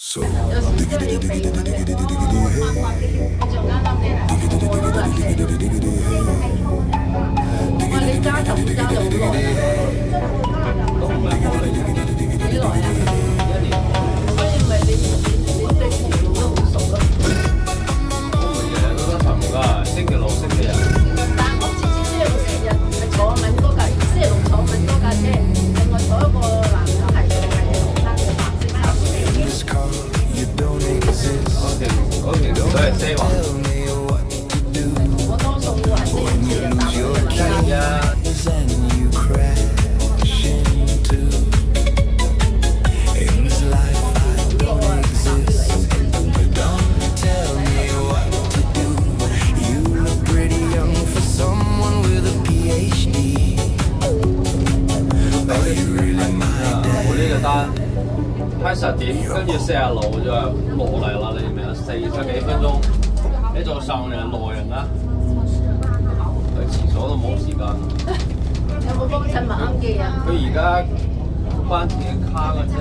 So, 有時真係要避佢嘅。你仲啱啱你我都係哇！你揸就唔揸就好耐啦，都唔係好耐啫，幾耐啊？一年所以咪你對條路都好熟咯。我每日都得尋㗎，星期六、星期日。但係我次次都要成日係坐敏多架，星期六坐敏多架車，另外坐一個男人係學生嘅白色衫。 this car, you don't exist. 嗰條都係西環。 Tell me what to do 我多數係星期四就搭 your 佢啦。 keys and you crash into. In this life, I don't exist. Don't tell me what to do. You look pretty young for someone with a PhD. Are you really my 我呢 dad? 個單開10點，跟住40路就落嚟啦，你明唔明啊？40幾分鐘，你做上人內人啊，去廁所都冇時間。有冇幫襯麥鵪記啊？佢而家關自己卡嘅啫。